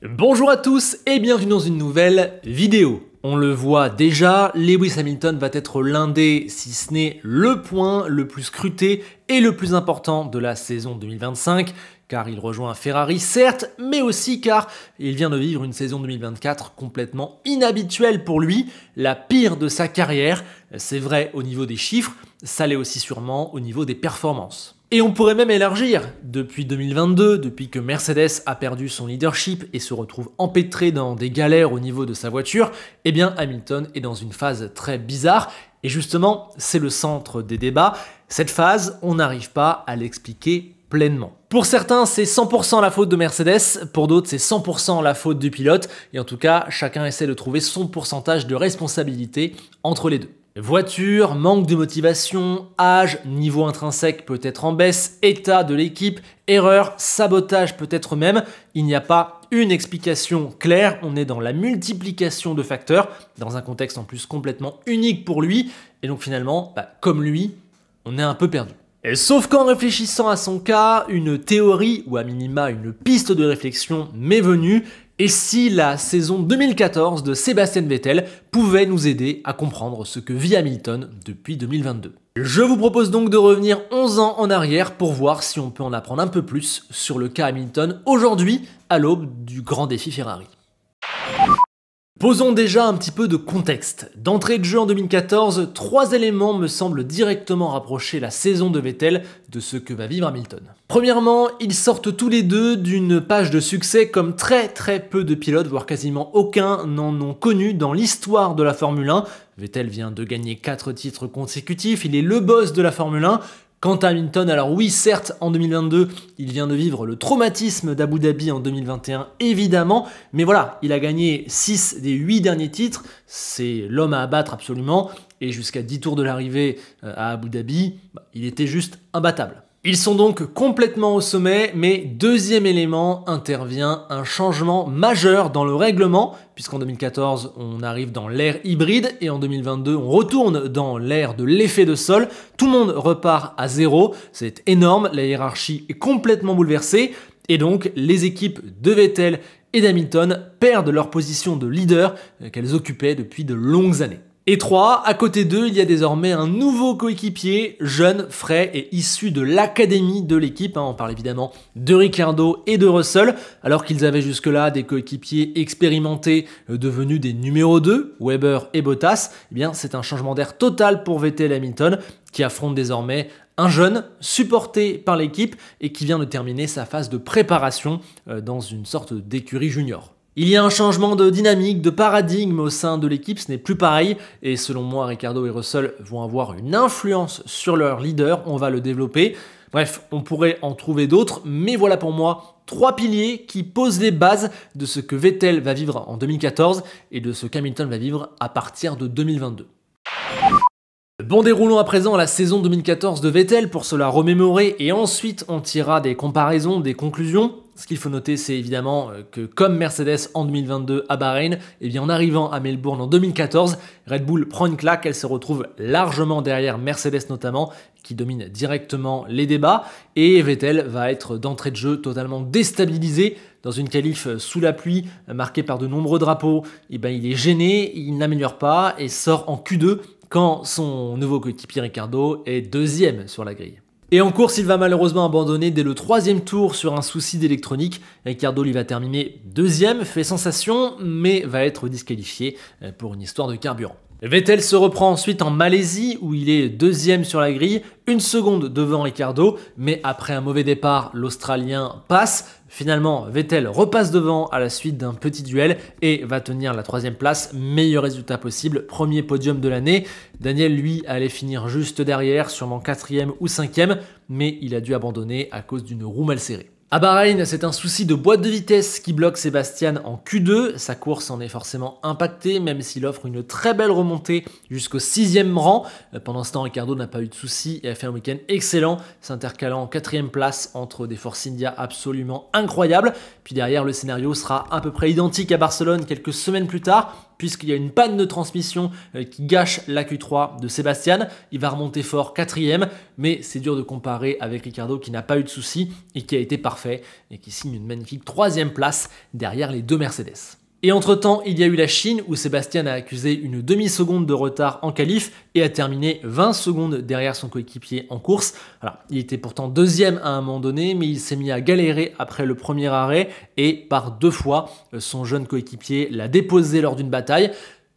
Bonjour à tous et bienvenue dans une nouvelle vidéo. On le voit déjà, Lewis Hamilton va être l'un des, si ce n'est le point le plus scruté et le plus important de la saison 2025, car il rejoint Ferrari certes, mais aussi car il vient de vivre une saison 2024 complètement inhabituelle pour lui, la pire de sa carrière. C'est vrai au niveau des chiffres, ça l'est aussi sûrement au niveau des performances. Et on pourrait même élargir. Depuis 2022, depuis que Mercedes a perdu son leadership et se retrouve empêtré dans des galères au niveau de sa voiture, eh bien Hamilton est dans une phase très bizarre. Et justement, c'est le centre des débats. Cette phase, on n'arrive pas à l'expliquer pleinement. Pour certains, c'est 100% la faute de Mercedes, pour d'autres, c'est 100% la faute du pilote. Et en tout cas, chacun essaie de trouver son pourcentage de responsabilité entre les deux. Voiture, manque de motivation, âge, niveau intrinsèque peut être en baisse, état de l'équipe, erreur, sabotage peut-être même. Il n'y a pas une explication claire, on est dans la multiplication de facteurs, dans un contexte en plus complètement unique pour lui, et donc finalement, comme lui, on est un peu perdu. Sauf qu'en réfléchissant à son cas, une théorie, ou à minima une piste de réflexion m'est venue. Et si la saison 2014 de Sébastien Vettel pouvait nous aider à comprendre ce que vit Hamilton depuis 2022. Je vous propose donc de revenir 11 ans en arrière pour voir si on peut en apprendre un peu plus sur le cas Hamilton aujourd'hui, à l'aube du grand défi Ferrari. Posons déjà un petit peu de contexte. D'entrée de jeu en 2014, 3 éléments me semblent directement rapprocher la saison de Vettel de ce que va vivre Hamilton. Premièrement, ils sortent tous les deux d'une page de succès comme très peu de pilotes, voire quasiment aucun, n'en ont connu dans l'histoire de la Formule 1. Vettel vient de gagner 4 titres consécutifs, il est le boss de la Formule 1. Quant à Hamilton, alors oui, certes, en 2022, il vient de vivre le traumatisme d'Abu Dhabi en 2021, évidemment, mais voilà, il a gagné 6 des 8 derniers titres, c'est l'homme à abattre absolument, et jusqu'à 10 tours de l'arrivée à Abu Dhabi, il était juste imbattable. Ils sont donc complètement au sommet, mais deuxième élément, intervient un changement majeur dans le règlement, puisqu'en 2014, on arrive dans l'ère hybride, et en 2022, on retourne dans l'ère de l'effet de sol. Tout le monde repart à zéro, c'est énorme, la hiérarchie est complètement bouleversée, et donc les équipes de Vettel et d'Hamilton perdent leur position de leader qu'elles occupaient depuis de longues années. Et 3, à côté d'eux, il y a désormais un nouveau coéquipier, jeune, frais et issu de l'académie de l'équipe. On parle évidemment de Ricciardo et de Russell, alors qu'ils avaient jusque-là des coéquipiers expérimentés devenus des numéros 2, Webber et Bottas. Eh bien, c'est un changement d'air total pour Vettel et Hamilton, qui affrontent désormais un jeune supporté par l'équipe et qui vient de terminer sa phase de préparation dans une sorte d'écurie junior. Il y a un changement de dynamique, de paradigme au sein de l'équipe, ce n'est plus pareil, et selon moi, Ricciardo et Russell vont avoir une influence sur leur leader, on va le développer. Bref, on pourrait en trouver d'autres, mais voilà pour moi 3 piliers qui posent les bases de ce que Vettel va vivre en 2014 et de ce qu'Hamilton va vivre à partir de 2022. Bon, déroulons à présent la saison 2014 de Vettel pour se la remémorer et ensuite on tirera des comparaisons, des conclusions. Ce qu'il faut noter, c'est évidemment que comme Mercedes en 2022 à Bahreïn, eh bien en arrivant à Melbourne en 2014, Red Bull prend une claque, elle se retrouve largement derrière Mercedes notamment, qui domine directement les débats, et Vettel va être d'entrée de jeu totalement déstabilisé dans une qualif sous la pluie, marquée par de nombreux drapeaux. Eh bien, il est gêné, il n'améliore pas et sort en Q2 quand son nouveau coéquipier Ricciardo est deuxième sur la grille. Et en course, il va malheureusement abandonner dès le 3e tour sur un souci d'électronique. Ricciardo lui va terminer deuxième, fait sensation, mais va être disqualifié pour une histoire de carburant. Vettel se reprend ensuite en Malaisie où il est deuxième sur la grille, 1 seconde devant Ricciardo, mais après un mauvais départ, l'Australien passe. Finalement, Vettel repasse devant à la suite d'un petit duel et va tenir la 3e place, meilleur résultat possible, premier podium de l'année. Daniel, lui, allait finir juste derrière, sûrement 4e ou 5e, mais il a dû abandonner à cause d'une roue mal serrée. À Bahreïn, c'est un souci de boîte de vitesse qui bloque Sébastien en Q2. Sa course en est forcément impactée, même s'il offre une très belle remontée jusqu'au 6e rang. Pendant ce temps, Ricciardo n'a pas eu de soucis et a fait un week-end excellent, s'intercalant en 4e place entre des Force India absolument incroyables. Puis derrière, le scénario sera à peu près identique à Barcelone quelques semaines plus tard. puisqu'il y a une panne de transmission qui gâche la Q3 de Sébastien. Il va remonter fort 4e, mais c'est dur de comparer avec Ricciardo qui n'a pas eu de soucis et qui a été parfait et qui signe une magnifique 3e place derrière les deux Mercedes. Et entre-temps, il y a eu la Chine où Sébastien a accusé une demi-seconde de retard en qualif et a terminé 20 secondes derrière son coéquipier en course. Alors, il était pourtant 2e à un moment donné, mais il s'est mis à galérer après le premier arrêt et par 2 fois, son jeune coéquipier l'a déposé lors d'une bataille.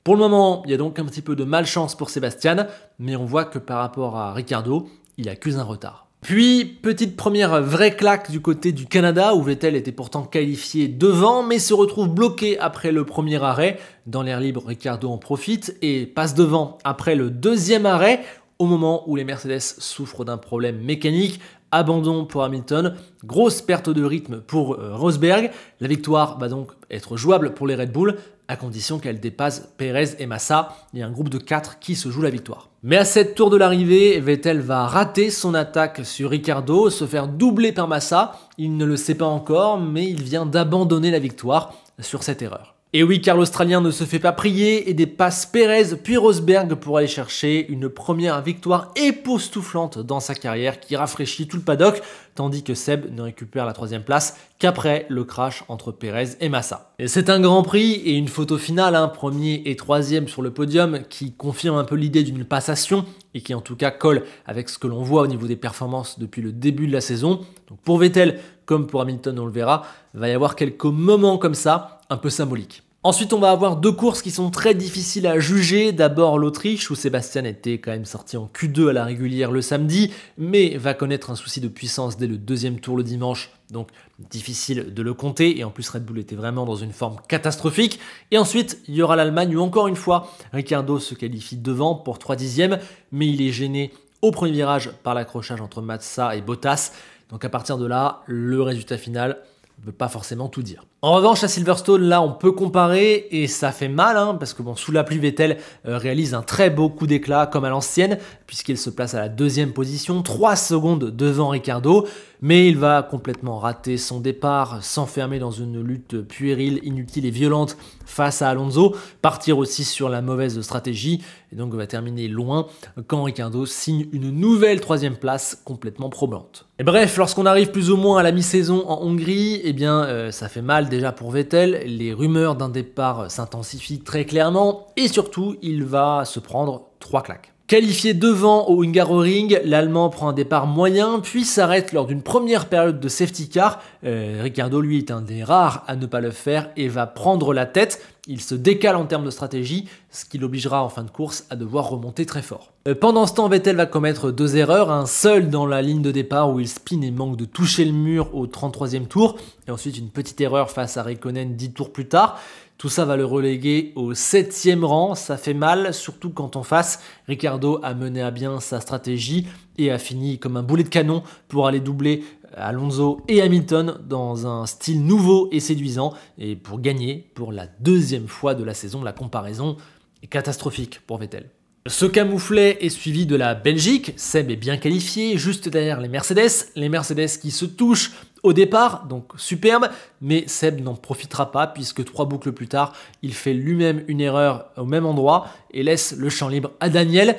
Pour le moment, il y a donc un petit peu de malchance pour Sébastien, mais on voit que par rapport à Ricciardo, il accuse un retard. Puis, petite première vraie claque du côté du Canada, où Vettel était pourtant qualifié devant, mais se retrouve bloqué après le premier arrêt. Dans l'air libre, Ricciardo en profite et passe devant après le 2e arrêt, au moment où les Mercedes souffrent d'un problème mécanique. Abandon pour Hamilton, grosse perte de rythme pour Rosberg. La victoire va donc être jouable pour les Red Bull, à condition qu'elle dépasse Pérez et Massa. Il y a un groupe de 4 qui se joue la victoire. Mais à 7 tours de l'arrivée, Vettel va rater son attaque sur Ricciardo, se faire doubler par Massa. Il ne le sait pas encore, mais il vient d'abandonner la victoire sur cette erreur. Et oui, car l'Australien ne se fait pas prier et dépasse Pérez puis Rosberg pour aller chercher une première victoire époustouflante dans sa carrière qui rafraîchit tout le paddock, tandis que Seb ne récupère la 3e place qu'après le crash entre Pérez et Massa. Et c'est un grand prix et une photo finale, 1er et 3e sur le podium, qui confirme un peu l'idée d'une passation et qui en tout cas colle avec ce que l'on voit au niveau des performances depuis le début de la saison. Donc pour Vettel, comme pour Hamilton, on le verra, il va y avoir quelques moments comme ça, un peu symboliques. Ensuite, on va avoir 2 courses qui sont très difficiles à juger. D'abord l'Autriche, où Sébastien était quand même sorti en Q2 à la régulière le samedi, mais va connaître un souci de puissance dès le 2e tour le dimanche, donc difficile de le compter. Et en plus, Red Bull était vraiment dans une forme catastrophique. Et ensuite, il y aura l'Allemagne, où encore une fois, Ricciardo se qualifie devant pour 3/10, mais il est gêné au premier virage par l'accrochage entre Massa et Bottas. Donc à partir de là, le résultat final ne veut pas forcément tout dire. En revanche, à Silverstone, là, on peut comparer et ça fait mal, parce que bon, sous la pluie, Vettel réalise un très beau coup d'éclat comme à l'ancienne, puisqu'il se place à la 2e position, 3 secondes devant Ricciardo, mais il va complètement rater son départ, s'enfermer dans une lutte puérile, inutile et violente face à Alonso, partir aussi sur la mauvaise stratégie, et donc va terminer loin quand Ricciardo signe une nouvelle 3e place complètement probante. Et bref, lorsqu'on arrive plus ou moins à la mi-saison en Hongrie, eh bien, ça fait mal déjà pour Vettel, les rumeurs d'un départ s'intensifient très clairement et surtout il va se prendre 3 claques. Qualifié devant au Hungaroring, l'Allemand prend un départ moyen puis s'arrête lors d'une première période de safety car. Ricciardo lui est un des rares à ne pas le faire et va prendre la tête. Il se décale en termes de stratégie, ce qui l'obligera en fin de course à devoir remonter très fort. Pendant ce temps, Vettel va commettre 2 erreurs, un seul dans la ligne de départ où il spin et manque de toucher le mur au 33e tour, et ensuite une petite erreur face à Räikkönen 10 tours plus tard. Tout ça va le reléguer au 7e rang, ça fait mal, surtout quand en face, Ricciardo a mené à bien sa stratégie et a fini comme un boulet de canon pour aller doubler Alonso et Hamilton dans un style nouveau et séduisant et pour gagner pour la 2e fois de la saison. La comparaison est catastrophique pour Vettel. Ce camouflet est suivi de la Belgique. Seb est bien qualifié, juste derrière les Mercedes qui se touchent au départ, donc superbe, mais Seb n'en profitera pas puisque 3 boucles plus tard, il fait lui-même une erreur au même endroit et laisse le champ libre à Daniel,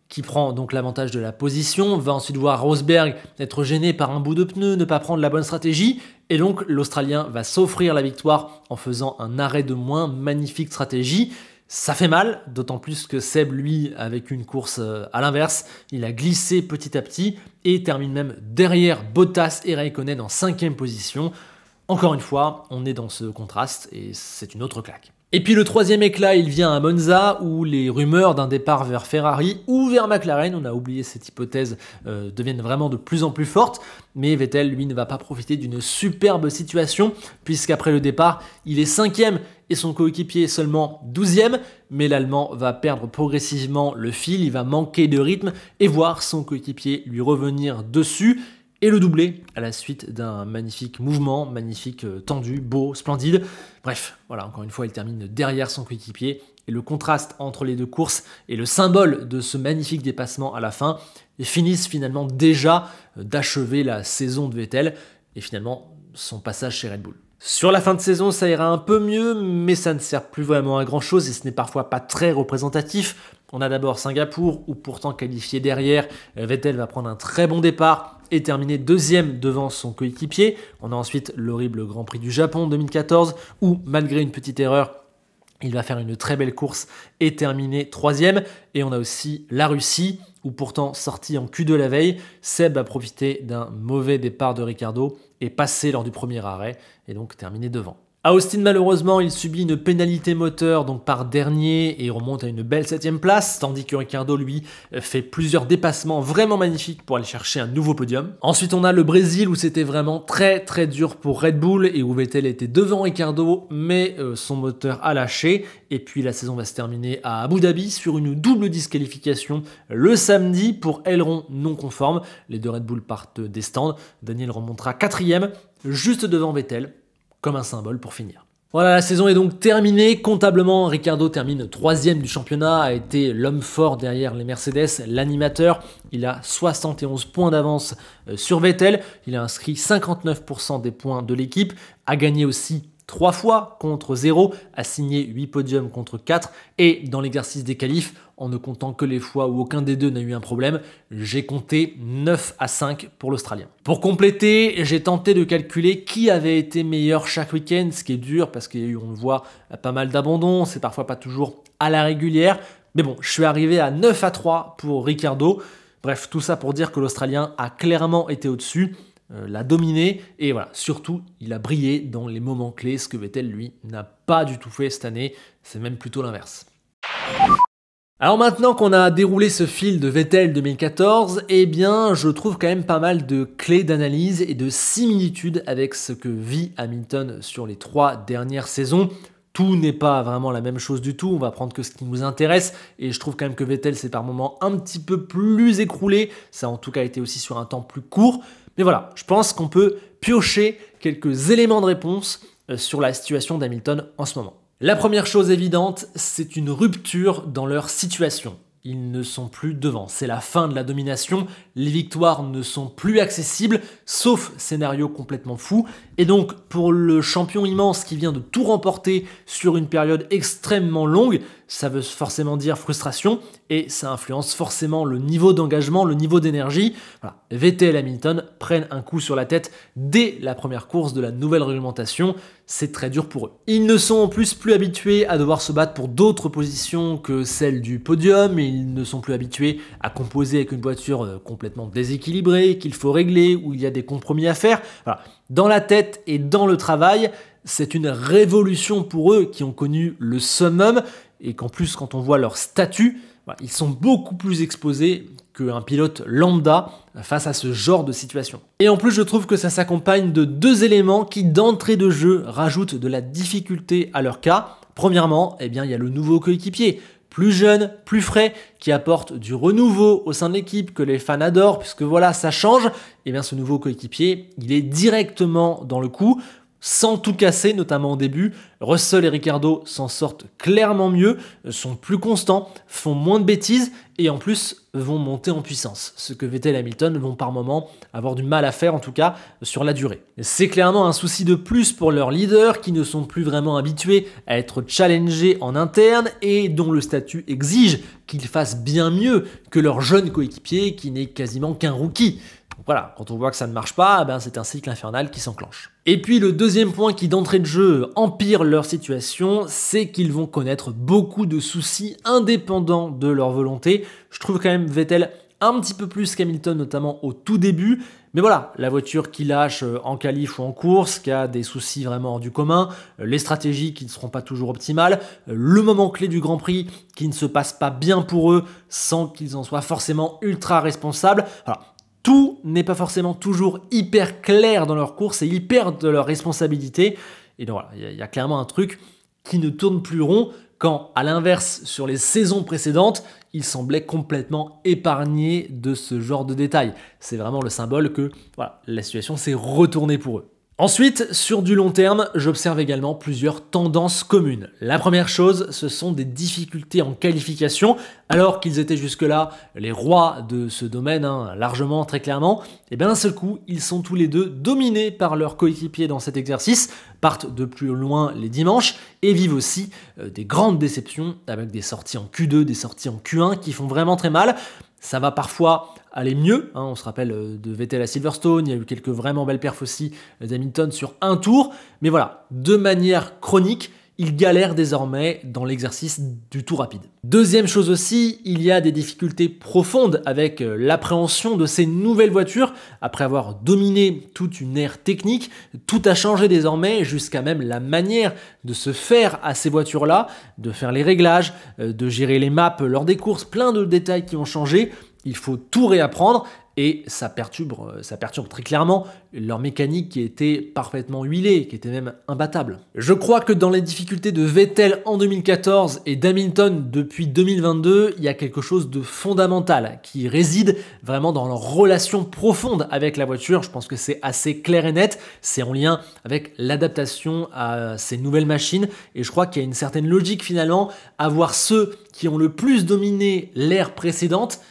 qui prend donc l'avantage de la position, va ensuite voir Rosberg être gêné par un bout de pneu, ne pas prendre la bonne stratégie, et donc l'Australien va s'offrir la victoire en faisant un arrêt de moins, magnifique stratégie. Ça fait mal, d'autant plus que Seb, lui, avec une course à l'inverse, il a glissé petit à petit et termine même derrière Bottas et Räikkönen en 5e position. Encore une fois, on est dans ce contraste et c'est une autre claque. Et puis le 3e éclat, il vient à Monza, où les rumeurs d'un départ vers Ferrari ou vers McLaren, on a oublié cette hypothèse, deviennent vraiment de plus en plus fortes. Mais Vettel, lui, ne va pas profiter d'une superbe situation, puisqu'après le départ, il est 5e et son coéquipier est seulement 12e. Mais l'Allemand va perdre progressivement le fil, il va manquer de rythme et voir son coéquipier lui revenir dessus et le doubler à la suite d'un magnifique mouvement, magnifique, tendu, beau, splendide. Bref, voilà, encore une fois, il termine derrière son coéquipier. Et le contraste entre les 2 courses et le symbole de ce magnifique dépassement à la fin finissent finalement déjà d'achever la saison de Vettel et finalement son passage chez Red Bull. Sur la fin de saison, ça ira un peu mieux, mais ça ne sert plus vraiment à grand chose et ce n'est parfois pas très représentatif. On a d'abord Singapour, où pourtant qualifié derrière, Vettel va prendre un très bon départ et terminer deuxième devant son coéquipier. On a ensuite l'horrible Grand Prix du Japon 2014, où malgré une petite erreur, il va faire une très belle course et terminer troisième. Et on a aussi la Russie, où pourtant sorti en Q2 la veille, Seb a profité d'un mauvais départ de Ricciardo et passé lors du premier arrêt, et donc terminé devant. À Austin, malheureusement, il subit une pénalité moteur donc par dernier et remonte à une belle 7ème place, tandis que Ricciardo, lui, fait plusieurs dépassements vraiment magnifiques pour aller chercher un nouveau podium. Ensuite, on a le Brésil où c'était vraiment très dur pour Red Bull et où Vettel était devant Ricciardo, mais son moteur a lâché. Et puis la saison va se terminer à Abu Dhabi sur une double disqualification le samedi pour aileron non conforme. Les deux Red Bull partent des stands. Daniel remontera 4ème, juste devant Vettel, comme un symbole pour finir. Voilà, la saison est donc terminée. Comptablement, Ricciardo termine 3ème du championnat, a été l'homme fort derrière les Mercedes, l'animateur. Il a 71 points d'avance sur Vettel. Il a inscrit 59% des points de l'équipe, a gagné aussi 3 fois contre 0, a signé 8 podiums contre 4 et dans l'exercice des qualifs, en ne comptant que les fois où aucun des deux n'a eu un problème, j'ai compté 9-5 pour l'Australien. Pour compléter, j'ai tenté de calculer qui avait été meilleur chaque week-end, ce qui est dur parce qu'il y a eu, on le voit, pas mal d'abandons, c'est parfois pas toujours à la régulière, mais bon, je suis arrivé à 9-3 pour Ricciardo. Bref, tout ça pour dire que l'Australien a clairement été au-dessus, l'a dominé et voilà, surtout il a brillé dans les moments clés, ce que Vettel lui n'a pas du tout fait cette année, c'est même plutôt l'inverse. Alors maintenant qu'on a déroulé ce fil de Vettel 2014, eh bien je trouve quand même pas mal de clés d'analyse et de similitudes avec ce que vit Hamilton sur les 3 dernières saisons. Tout n'est pas vraiment la même chose du tout, on va prendre que ce qui nous intéresse et je trouve quand même que Vettel s'est par moments un petit peu plus écroulé, ça a en tout cas été aussi sur un temps plus court. Mais voilà, je pense qu'on peut piocher quelques éléments de réponse sur la situation d'Hamilton en ce moment. La première chose évidente, c'est une rupture dans leur situation. Ils ne sont plus devant, c'est la fin de la domination, les victoires ne sont plus accessibles, sauf scénario complètement fou. Et donc pour le champion immense qui vient de tout remporter sur une période extrêmement longue, ça veut forcément dire frustration et ça influence forcément le niveau d'engagement, le niveau d'énergie. Voilà. Vettel et Hamilton prennent un coup sur la tête dès la première course de la nouvelle réglementation, c'est très dur pour eux. Ils ne sont en plus plus habitués à devoir se battre pour d'autres positions que celles du podium, ils ne sont plus habitués à composer avec une voiture complètement déséquilibrée, qu'il faut régler, où il y a des compromis à faire. Voilà. Dans la tête et dans le travail, c'est une révolution pour eux qui ont connu le summum et qu'en plus quand on voit leur statut, ils sont beaucoup plus exposés qu'un pilote lambda face à ce genre de situation. Et en plus je trouve que ça s'accompagne de 2 éléments qui d'entrée de jeu rajoutent de la difficulté à leur cas. Premièrement, eh bien, il y a le nouveau coéquipier, plus jeune, plus frais, qui apporte du renouveau au sein de l'équipe, que les fans adorent, puisque voilà, ça change. Et bien ce nouveau coéquipier, il est directement dans le coup, sans tout casser, notamment au début. Russell et Ricciardo s'en sortent clairement mieux, sont plus constants, font moins de bêtises et en plus vont monter en puissance. Ce que Vettel et Hamilton vont par moments avoir du mal à faire, en tout cas sur la durée. C'est clairement un souci de plus pour leurs leaders qui ne sont plus vraiment habitués à être challengés en interne et dont le statut exige qu'ils fassent bien mieux que leur jeune coéquipier qui n'est quasiment qu'un rookie. Voilà, quand on voit que ça ne marche pas, c'est un cycle infernal qui s'enclenche. Et puis le deuxième point qui d'entrée de jeu empire leur situation, c'est qu'ils vont connaître beaucoup de soucis indépendants de leur volonté. Je trouve quand même Vettel un petit peu plus qu'Hamilton, notamment au tout début. Mais voilà, la voiture qui lâche en qualif ou en course, qui a des soucis vraiment hors du commun, les stratégies qui ne seront pas toujours optimales, le moment clé du Grand Prix qui ne se passe pas bien pour eux sans qu'ils en soient forcément ultra responsables. Voilà. Tout n'est pas forcément toujours hyper clair dans leur course et ils perdent leur responsabilité. Et donc voilà, il y a clairement un truc qui ne tourne plus rond quand, à l'inverse, sur les saisons précédentes, ils semblaient complètement épargnés de ce genre de détails. C'est vraiment le symbole que voilà, la situation s'est retournée pour eux. Ensuite, sur du long terme, j'observe également plusieurs tendances communes. La première chose, ce sont des difficultés en qualification. Alors qu'ils étaient jusque-là les rois de ce domaine, largement, très clairement, et bien d'un seul coup, ils sont tous les deux dominés par leurs coéquipiers dans cet exercice, partent de plus loin les dimanches et vivent aussi des grandes déceptions avec des sorties en Q2, des sorties en Q1 qui font vraiment très mal. Ça va parfois aller mieux, on se rappelle de Vettel à Silverstone, il y a eu quelques vraiment belles perfs aussi d'Hamilton sur un tour, mais voilà, de manière chronique, il galère désormais dans l'exercice du tout rapide. Deuxième chose aussi, il y a des difficultés profondes avec l'appréhension de ces nouvelles voitures. Après avoir dominé toute une ère technique, tout a changé désormais, jusqu'à même la manière de se faire à ces voitures-là, de faire les réglages, de gérer les maps lors des courses, plein de détails qui ont changé. Il faut tout réapprendre et ça perturbe très clairement leur mécanique qui était parfaitement huilée, qui était même imbattable. Je crois que dans les difficultés de Vettel en 2014 et d'Hamilton depuis 2022, il y a quelque chose de fondamental qui réside vraiment dans leur relation profonde avec la voiture. Je pense que c'est assez clair et net, c'est en lien avec l'adaptation à ces nouvelles machines et je crois qu'il y a une certaine logique finalement à voir ceux qui ont le plus dominé l'ère précédente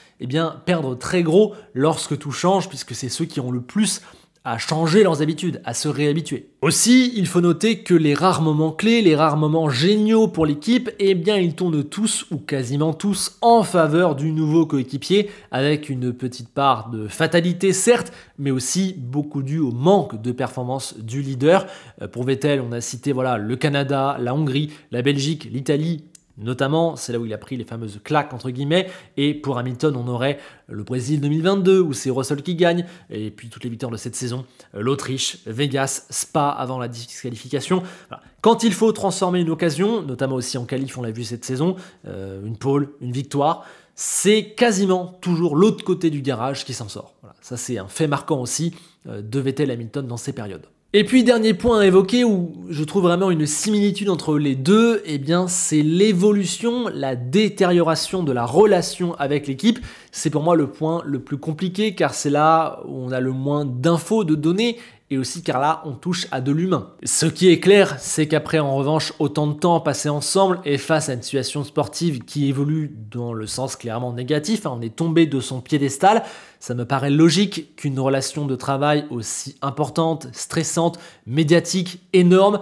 perdre très gros lorsque tout change, puisque c'est ceux qui ont le plus à changer leurs habitudes, à se réhabituer. Aussi, il faut noter que les rares moments clés, les rares moments géniaux pour l'équipe, ils tournent tous, ou quasiment tous, en faveur du nouveau coéquipier, avec une petite part de fatalité certes, mais aussi beaucoup dû au manque de performance du leader. Pour Vettel, on a cité le Canada, la Hongrie, la Belgique, l'Italie, notamment, c'est là où il a pris les fameuses claques entre guillemets, et pour Hamilton on aurait le Brésil 2022 où c'est Russell qui gagne, et puis toutes les victoires de cette saison, l'Autriche, Vegas, Spa avant la disqualification. Voilà. Quand il faut transformer une occasion, notamment aussi en qualif on l'a vu cette saison, une pole, une victoire, c'est quasiment toujours l'autre côté du garage qui s'en sort. Voilà. Ça c'est un fait marquant aussi de Vettel Hamilton dans ces périodes. Et puis dernier point à évoquer où je trouve vraiment une similitude entre les deux, c'est l'évolution, la détérioration de la relation avec l'équipe. C'est pour moi le point le plus compliqué car c'est là où on a le moins d'infos, de données et aussi car là on touche à de l'humain. Ce qui est clair, c'est qu'après en revanche autant de temps passé ensemble et face à une situation sportive qui évolue dans le sens clairement négatif, on est tombé de son piédestal, ça me paraît logique qu'une relation de travail aussi importante, stressante, médiatique, énorme,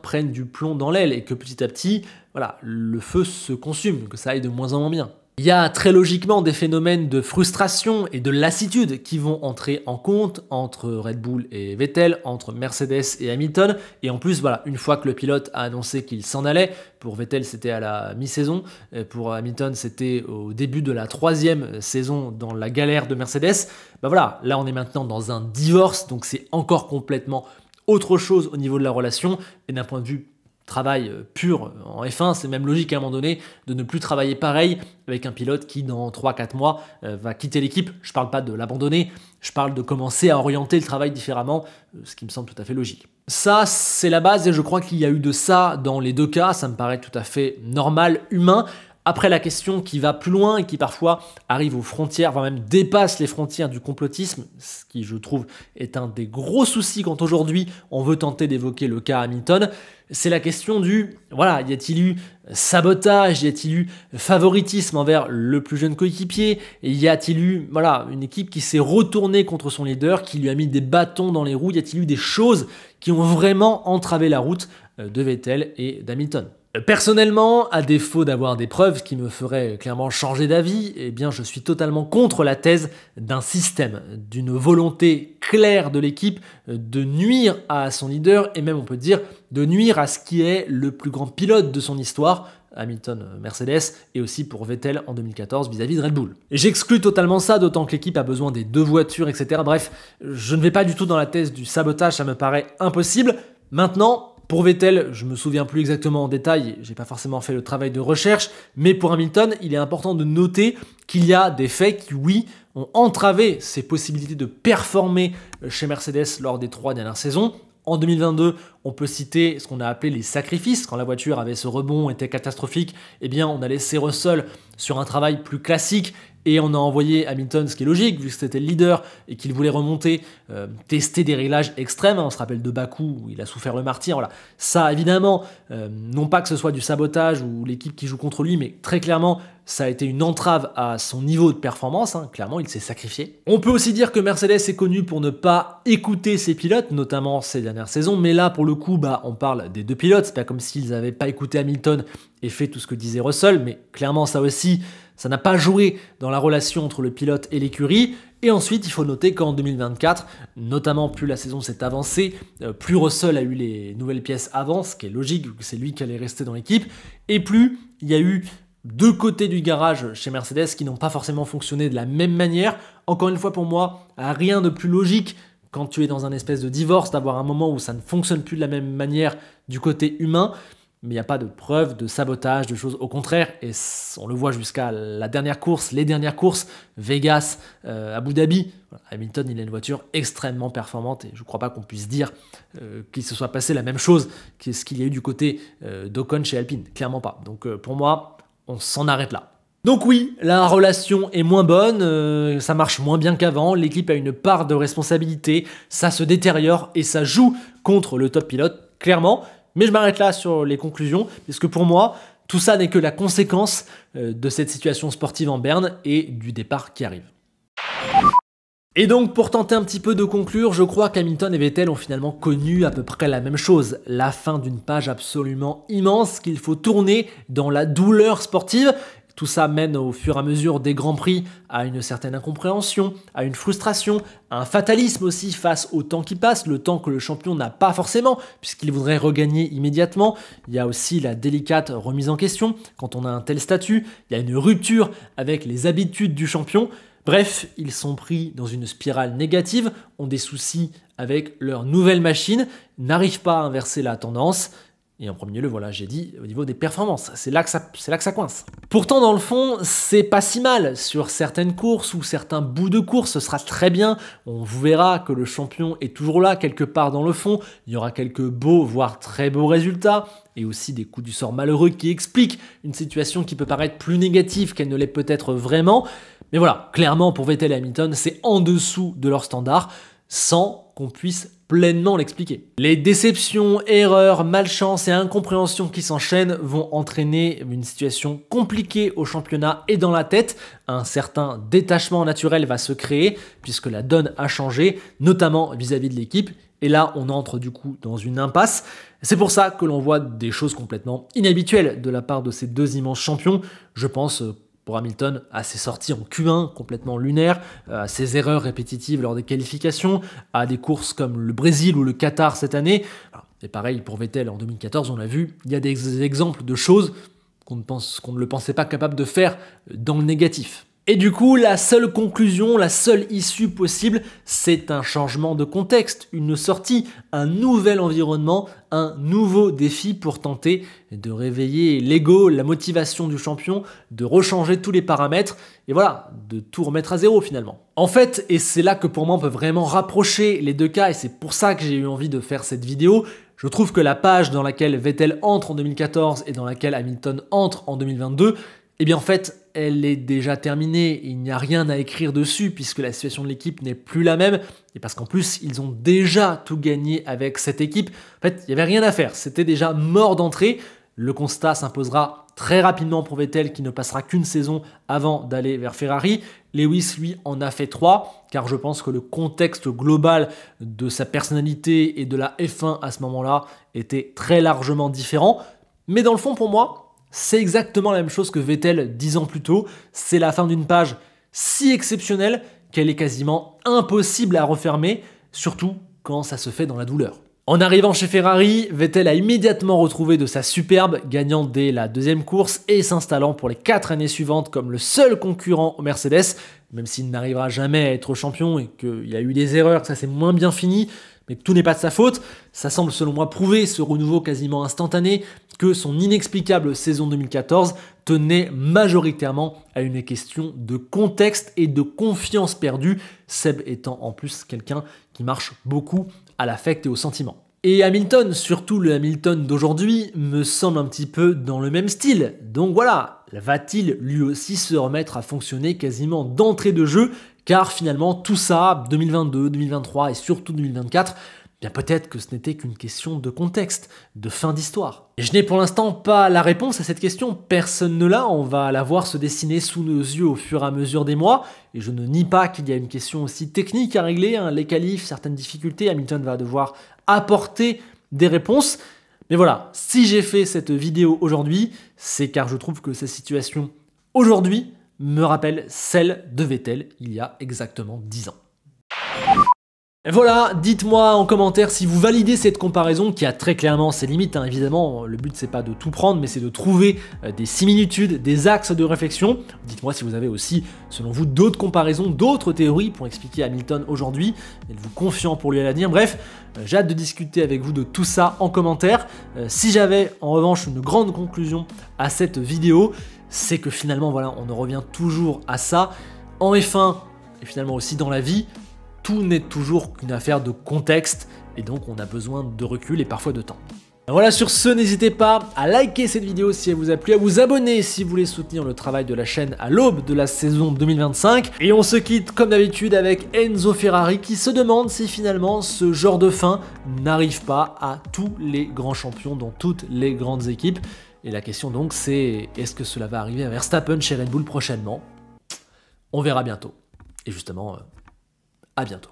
prenne du plomb dans l'aile et que petit à petit, le feu se consume, que ça aille de moins en moins bien. Il y a très logiquement des phénomènes de frustration et de lassitude qui vont entrer en compte entre Red Bull et Vettel, entre Mercedes et Hamilton. Et en plus, une fois que le pilote a annoncé qu'il s'en allait, pour Vettel c'était à la mi-saison, pour Hamilton c'était au début de la 3e saison dans la galère de Mercedes, là on est maintenant dans un divorce, donc c'est encore complètement autre chose au niveau de la relation et d'un point de vue travail pur en F1, c'est même logique à un moment donné de ne plus travailler pareil avec un pilote qui dans 3-4 mois va quitter l'équipe. Je parle pas de l'abandonner, je parle de commencer à orienter le travail différemment, ce qui me semble tout à fait logique. Ça, c'est la base et je crois qu'il y a eu de ça dans les deux cas, ça me paraît tout à fait normal, humain. Après, la question qui va plus loin et qui parfois arrive aux frontières, voire même dépasse les frontières du complotisme, ce qui, je trouve, est un des gros soucis quand aujourd'hui on veut tenter d'évoquer le cas Hamilton, c'est la question du, y a-t-il eu sabotage, y a-t-il eu favoritisme envers le plus jeune coéquipier, et y a-t-il eu, une équipe qui s'est retournée contre son leader, qui lui a mis des bâtons dans les roues, y a-t-il eu des choses qui ont vraiment entravé la route de Vettel et d'Hamilton? Personnellement, à défaut d'avoir des preuves qui me feraient clairement changer d'avis, je suis totalement contre la thèse d'un système, d'une volonté claire de l'équipe de nuire à son leader et même on peut dire de nuire à ce qui est le plus grand pilote de son histoire, Hamilton, Mercedes, et aussi pour Vettel en 2014 vis-à-vis de Red Bull. J'exclus totalement ça, d'autant que l'équipe a besoin des deux voitures, etc. Bref, je ne vais pas du tout dans la thèse du sabotage, ça me paraît impossible. Maintenant, pour Vettel, je me souviens plus exactement en détail, j'ai pas forcément fait le travail de recherche, mais pour Hamilton, il est important de noter qu'il y a des faits qui, oui, ont entravé ses possibilités de performer chez Mercedes lors des 3 dernières saisons. En 2022, on peut citer ce qu'on a appelé les sacrifices. Quand la voiture avait ce rebond, était catastrophique, on a laissé Russell sur un travail plus classique et on a envoyé Hamilton, ce qui est logique vu que c'était le leader et qu'il voulait remonter, tester des réglages extrêmes. On se rappelle de Bakou où il a souffert le martyr. Voilà. Ça évidemment, non pas que ce soit du sabotage ou l'équipe qui joue contre lui, mais très clairement ça a été une entrave à son niveau de performance, hein. Clairement il s'est sacrifié. On peut aussi dire que Mercedes est connu pour ne pas écouter ses pilotes, notamment ces dernières saisons, mais là pour le coup on parle des deux pilotes, c'est pas comme s'ils n'avaient pas écouté Hamilton et fait tout ce que disait Russell, mais clairement ça aussi, ça n'a pas joué dans la relation entre le pilote et l'écurie. Et ensuite, il faut noter qu'en 2024, notamment plus la saison s'est avancée, plus Russell a eu les nouvelles pièces avant, ce qui est logique, vu que c'est lui qui allait rester dans l'équipe, et plus il y a eu deux côtés du garage chez Mercedes qui n'ont pas forcément fonctionné de la même manière. Encore une fois, pour moi, rien de plus logique quand tu es dans un espèce de divorce, d'avoir un moment où ça ne fonctionne plus de la même manière du côté humain. Mais il n'y a pas de preuve de sabotage, de choses au contraire, et on le voit jusqu'à la dernière course, les dernières courses, Vegas, Abu Dhabi. Hamilton, il a une voiture extrêmement performante, et je ne crois pas qu'on puisse dire qu'il se soit passé la même chose que ce qu'il y a eu du côté d'Ocon chez Alpine, clairement pas. Donc pour moi, on s'en arrête là. Donc oui, la relation est moins bonne, ça marche moins bien qu'avant, l'équipe a une part de responsabilité, ça se détériore et ça joue contre le top pilote, clairement. Mais je m'arrête là sur les conclusions, parce que pour moi, tout ça n'est que la conséquence de cette situation sportive en berne et du départ qui arrive. Et donc, pour tenter un petit peu de conclure, je crois qu'Hamilton et Vettel ont finalement connu à peu près la même chose. La fin d'une page absolument immense qu'il faut tourner dans la douleur sportive. Tout ça mène au fur et à mesure des Grands Prix à une certaine incompréhension, à une frustration, à un fatalisme aussi face au temps qui passe, le temps que le champion n'a pas forcément, puisqu'il voudrait regagner immédiatement. Il y a aussi la délicate remise en question quand on a un tel statut, il y a une rupture avec les habitudes du champion. Bref, ils sont pris dans une spirale négative, ont des soucis avec leur nouvelle machine, n'arrivent pas à inverser la tendance. Et en premier lieu, voilà, j'ai dit, au niveau des performances, c'est là que ça coince. Pourtant, dans le fond, c'est pas si mal. Sur certaines courses ou certains bouts de course, ce sera très bien. On vous verra que le champion est toujours là, quelque part dans le fond. Il y aura quelques beaux, voire très beaux résultats. Et aussi des coups du sort malheureux qui expliquent une situation qui peut paraître plus négative qu'elle ne l'est peut-être vraiment. Mais voilà, clairement, pour Vettel et Hamilton, c'est en dessous de leur standard, sans qu'on puisse pleinement l'expliquer. Les déceptions, erreurs, malchance et incompréhensions qui s'enchaînent vont entraîner une situation compliquée au championnat et dans la tête. Un certain détachement naturel va se créer puisque la donne a changé, notamment vis-à-vis de l'équipe. Et là, on entre du coup dans une impasse. C'est pour ça que l'on voit des choses complètement inhabituelles de la part de ces deux immenses champions. Je pense pour Hamilton, à ses sorties en Q1 complètement lunaires, à ses erreurs répétitives lors des qualifications, à des courses comme le Brésil ou le Qatar cette année. Et pareil pour Vettel en 2014, on l'a vu, il y a des exemples de choses qu'on ne le pensait pas capable de faire dans le négatif. Et du coup, la seule conclusion, la seule issue possible, c'est un changement de contexte, une sortie, un nouvel environnement, un nouveau défi pour tenter de réveiller l'ego, la motivation du champion, de rechanger tous les paramètres, et voilà, de tout remettre à zéro finalement. En fait, et c'est là que pour moi on peut vraiment rapprocher les deux cas, et c'est pour ça que j'ai eu envie de faire cette vidéo, je trouve que la page dans laquelle Vettel entre en 2014 et dans laquelle Hamilton entre en 2022, eh bien en fait, elle est déjà terminée, il n'y a rien à écrire dessus puisque la situation de l'équipe n'est plus la même et parce qu'en plus, ils ont déjà tout gagné avec cette équipe. En fait, il n'y avait rien à faire, c'était déjà mort d'entrée. Le constat s'imposera très rapidement pour Vettel qui ne passera qu'une saison avant d'aller vers Ferrari. Lewis, lui, en a fait 3 car je pense que le contexte global de sa personnalité et de la F1 à ce moment-là était très largement différent. Mais dans le fond, pour moi, c'est exactement la même chose que Vettel 10 ans plus tôt. C'est la fin d'une page si exceptionnelle qu'elle est quasiment impossible à refermer, surtout quand ça se fait dans la douleur. En arrivant chez Ferrari, Vettel a immédiatement retrouvé de sa superbe, gagnant dès la deuxième course et s'installant pour les 4 années suivantes comme le seul concurrent au Mercedes, même s'il n'arrivera jamais à être champion et qu'il y a eu des erreurs, que ça s'est moins bien fini, mais que tout n'est pas de sa faute. Ça semble selon moi prouver ce renouveau quasiment instantané que son inexplicable saison 2014 tenait majoritairement à une question de contexte et de confiance perdue, Seb étant en plus quelqu'un qui marche beaucoup à l'affect et au sentiment. Et Hamilton, surtout le Hamilton d'aujourd'hui, me semble un petit peu dans le même style. Donc voilà, va-t-il lui aussi se remettre à fonctionner quasiment d'entrée de jeu? Car finalement tout ça, 2022, 2023 et surtout 2024, bien peut-être que ce n'était qu'une question de contexte, de fin d'histoire. Et je n'ai pour l'instant pas la réponse à cette question, personne ne l'a, on va la voir se dessiner sous nos yeux au fur et à mesure des mois, et je ne nie pas qu'il y a une question aussi technique à régler, les qualifs, certaines difficultés, Hamilton va devoir apporter des réponses. Mais voilà, si j'ai fait cette vidéo aujourd'hui, c'est car je trouve que sa situation aujourd'hui me rappelle celle de Vettel il y a exactement 10 ans. Et voilà, dites-moi en commentaire si vous validez cette comparaison qui a très clairement ses limites, évidemment, le but c'est pas de tout prendre mais c'est de trouver des similitudes, des axes de réflexion. Dites-moi si vous avez aussi, selon vous, d'autres comparaisons, d'autres théories pour expliquer Hamilton aujourd'hui, êtes-vous confiant pour lui à l'avenir? Bref, j'ai hâte de discuter avec vous de tout ça en commentaire. Si j'avais en revanche une grande conclusion à cette vidéo, c'est que finalement voilà, on en revient toujours à ça, en F1 et finalement aussi dans la vie, tout n'est toujours qu'une affaire de contexte, et donc on a besoin de recul et parfois de temps. Voilà, sur ce, n'hésitez pas à liker cette vidéo si elle vous a plu, à vous abonner si vous voulez soutenir le travail de la chaîne à l'aube de la saison 2025. Et on se quitte comme d'habitude avec Enzo Ferrari qui se demande si finalement ce genre de fin n'arrive pas à tous les grands champions dans toutes les grandes équipes. Et la question donc c'est, est-ce que cela va arriver à Verstappen chez Red Bull prochainement? On verra bientôt. Et justement, à bientôt.